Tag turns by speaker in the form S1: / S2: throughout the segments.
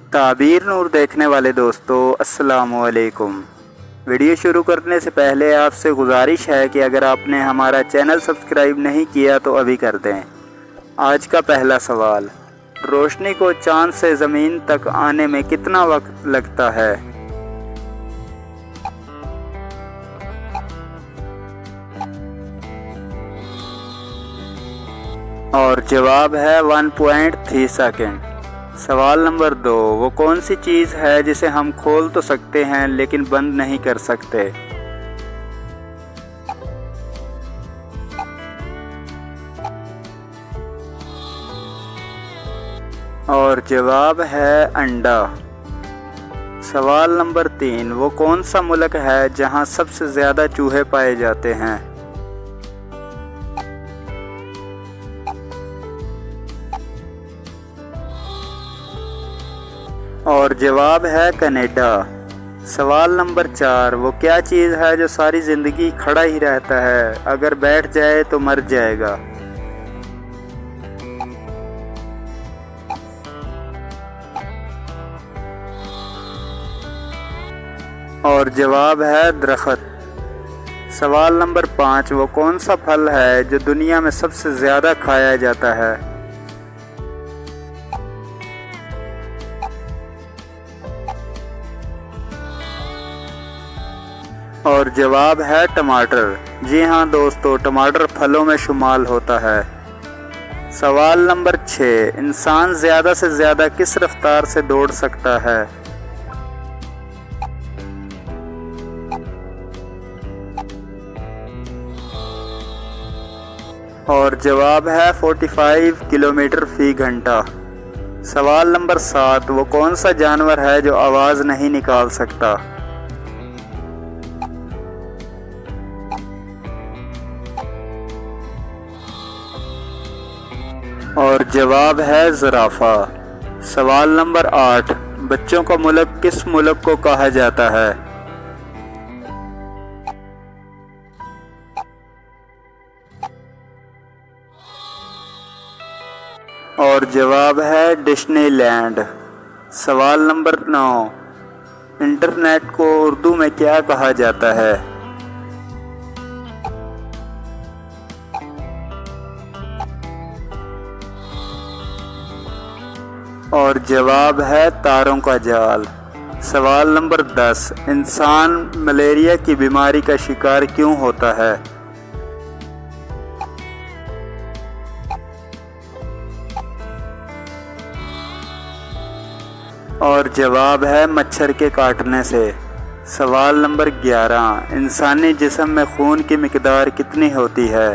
S1: ताबीर नूर देखने वाले दोस्तों अस्सलामु अलैकुम। वीडियो शुरू करने से पहले आपसे गुजारिश है कि अगर आपने हमारा चैनल सब्सक्राइब नहीं किया तो अभी कर दें। आज का पहला सवाल, रोशनी को चांद से ज़मीन तक आने में कितना वक्त लगता है? और जवाब है 1.3 सेकेंड। सवाल नंबर 2, वो कौन सी चीज़ है जिसे हम खोल तो सकते हैं लेकिन बंद नहीं कर सकते? और जवाब है अंडा। सवाल नंबर 3, वो कौन सा मुल्क है जहां सबसे ज़्यादा चूहे पाए जाते हैं? और जवाब है कनाडा। सवाल नंबर 4, वो क्या चीज़ है जो सारी ज़िंदगी खड़ा ही रहता है, अगर बैठ जाए तो मर जाएगा? और जवाब है दरख्त। सवाल नंबर 5, वो कौन सा फल है जो दुनिया में सबसे ज़्यादा खाया जाता है? और जवाब है टमाटर। जी हाँ दोस्तों, टमाटर फलों में शुमार होता है। सवाल नंबर 6, इंसान ज़्यादा से ज़्यादा किस रफ्तार से दौड़ सकता है? और जवाब है 45 किलोमीटर फ़ी घंटा। सवाल नंबर 7, वो कौन सा जानवर है जो आवाज़ नहीं निकाल सकता? और जवाब है ज़राफ़ा। सवाल नंबर 8, बच्चों का मुल्क किस मुल्क को कहा जाता है? और जवाब है डिज्नीलैंड। सवाल नंबर 9, इंटरनेट को उर्दू में क्या कहा जाता है? और जवाब है तारों का जाल। सवाल नंबर 10, इंसान मलेरिया की बीमारी का शिकार क्यों होता है? और जवाब है मच्छर के काटने से। सवाल नंबर 11, इंसानी जिस्म में खून की मिकदार कितनी होती है?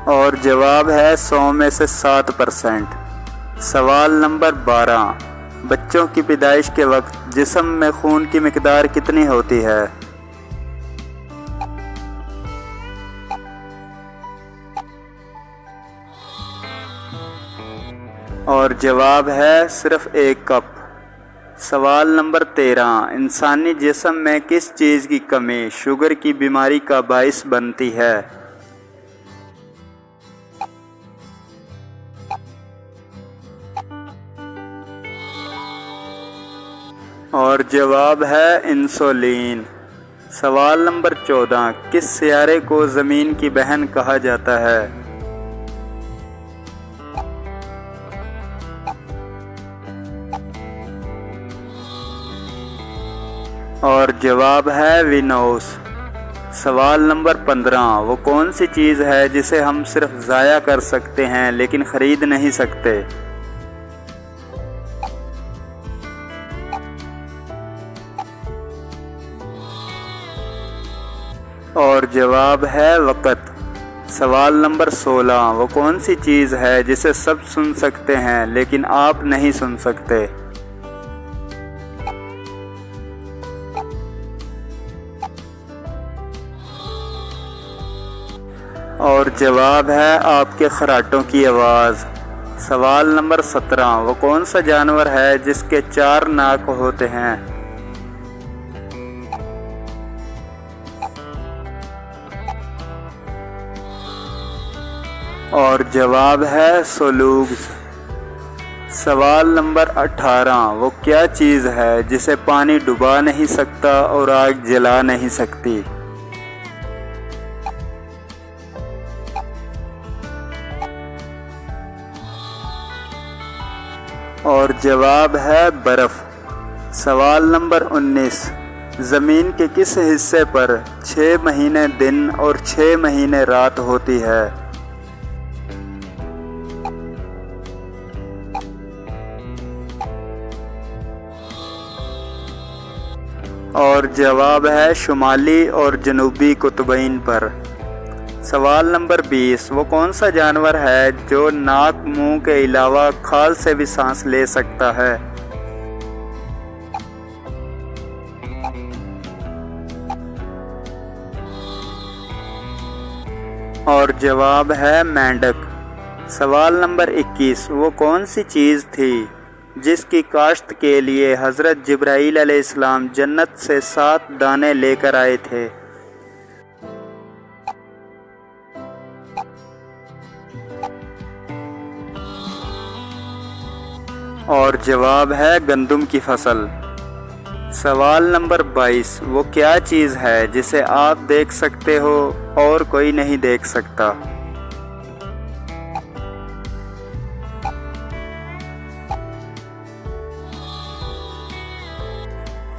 S1: और जवाब है 100 में से 7%। सवाल नंबर 12, बच्चों की पैदाइश के वक्त जिस्म में खून की मिकदार कितनी होती है? और जवाब है सिर्फ 1 कप। सवाल नंबर 13, इंसानी जिस्म में किस चीज़ की कमी शुगर की बीमारी का बाइस बनती है? और जवाब है इंसुलिन। सवाल नंबर 14, किस सियारे को ज़मीन की बहन कहा जाता है? और जवाब है वीनस। सवाल नंबर 15, वो कौन सी चीज़ है जिसे हम सिर्फ ज़ाया कर सकते हैं लेकिन ख़रीद नहीं सकते? और जवाब है वक़्त। सवाल नंबर 16, वो कौन सी चीज़ है जिसे सब सुन सकते हैं लेकिन आप नहीं सुन सकते? और जवाब है आपके खर्राटों की आवाज़। सवाल नंबर 17, वो कौन सा जानवर है जिसके 4 नाक होते हैं? اور جواب ہے سولوگ۔ سوال نمبر 18، وہ کیا چیز ہے جسے پانی ڈبا نہیں سکتا اور آگ جلا نہیں سکتی؟ اور جواب ہے برف۔ سوال نمبر 19، زمین کے کس حصے پر 6 مہینے دن اور 6 مہینے رات ہوتی ہے؟ اور جواب ہے شمالی اور جنوبی قطبین پر۔ سوال نمبر 20، وہ کون سا جانور ہے جو ناک منہ کے علاوہ کھال سے بھی سانس لے سکتا ہے؟ اور جواب ہے مینڈک۔ سوال نمبر 21، وہ کون سی چیز تھی جس کی کاشت کے لیے حضرت جبرائیل علیہ السلام جنت سے 7 دانے لے کر آئے تھے؟ اور جواب ہے گندم کی فصل۔ سوال نمبر 22، وہ کیا چیز ہے جسے آپ دیکھ سکتے ہو اور کوئی نہیں دیکھ سکتا؟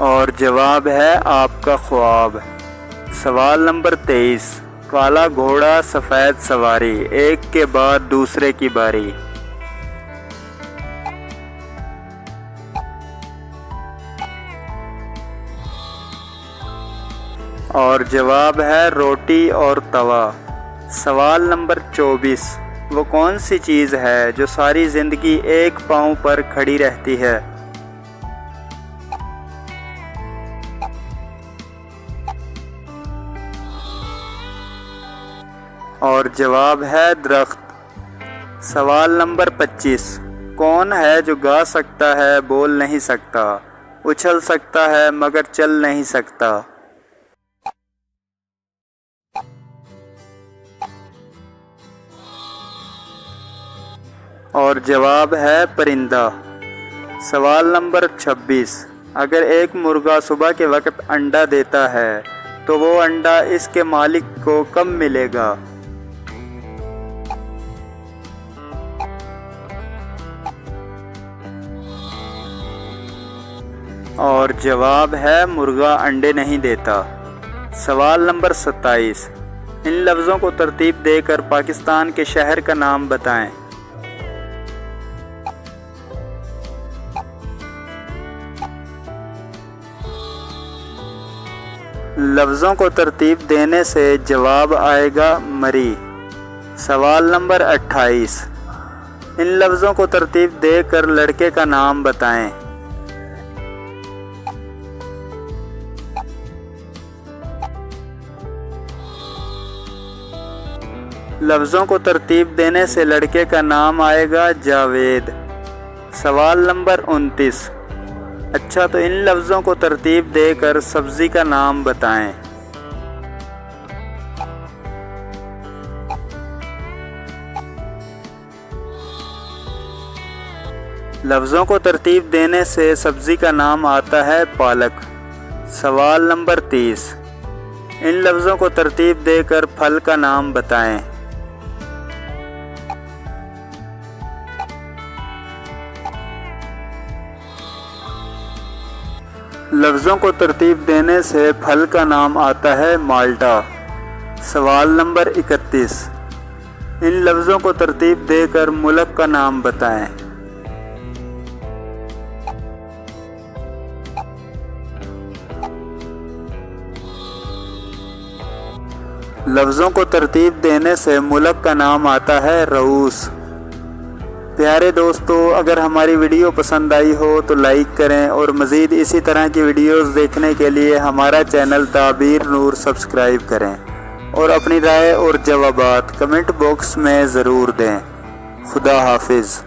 S1: اور جواب ہے آپ کا خواب۔ سوال نمبر 23، کالا گھوڑا سفید سواری، ایک کے بعد دوسرے کی باری۔ اور جواب ہے روٹی اور توا۔ سوال نمبر 24، وہ کون سی چیز ہے جو ساری زندگی ایک پاؤں پر کھڑی رہتی ہے؟ اور جواب ہے درخت۔ سوال نمبر 25، کون ہے جو گا سکتا ہے بول نہیں سکتا، اچھل سکتا ہے مگر چل نہیں سکتا؟ اور جواب ہے پرندہ۔ سوال نمبر 26، اگر ایک مرغا صبح کے وقت انڈا دیتا ہے تو وہ انڈا اس کے مالک کو کب ملے گا؟ اور جواب ہے مرغا انڈے نہیں دیتا۔ سوال نمبر 27، ان لفظوں کو ترتیب دے کر پاکستان کے شہر کا نام بتائیں۔ لفظوں کو ترتیب دینے سے جواب آئے گا مری۔ سوال نمبر 28، ان لفظوں کو ترتیب دے کر لڑکے کا نام بتائیں۔ لفظوں کو ترتیب دینے سے لڑکے کا نام آئے گا جاوید۔ سوال نمبر 29، اچھا تو ان لفظوں کو ترتیب دے کر سبزی کا نام بتائیں۔ لفظوں کو ترتیب دینے سے سبزی کا نام آتا ہے پالک۔ سوال نمبر 30، ان لفظوں کو ترتیب دے کر پھل کا نام بتائیں۔ لفظوں کو ترتیب دینے سے پھل کا نام آتا ہے مالٹا۔ سوال نمبر 31، ان لفظوں کو ترتیب دے کر ملک کا نام بتائیں۔ لفظوں کو ترتیب دینے سے ملک کا نام آتا ہے رؤوس۔ پیارے دوستو، اگر ہماری ویڈیو پسند آئی ہو تو لائک کریں اور مزید اسی طرح کی ویڈیوز دیکھنے کے لیے ہمارا چینل تعبیر نور سبسکرائب کریں اور اپنی رائے اور جوابات کمنٹ باکس میں ضرور دیں۔ خدا حافظ۔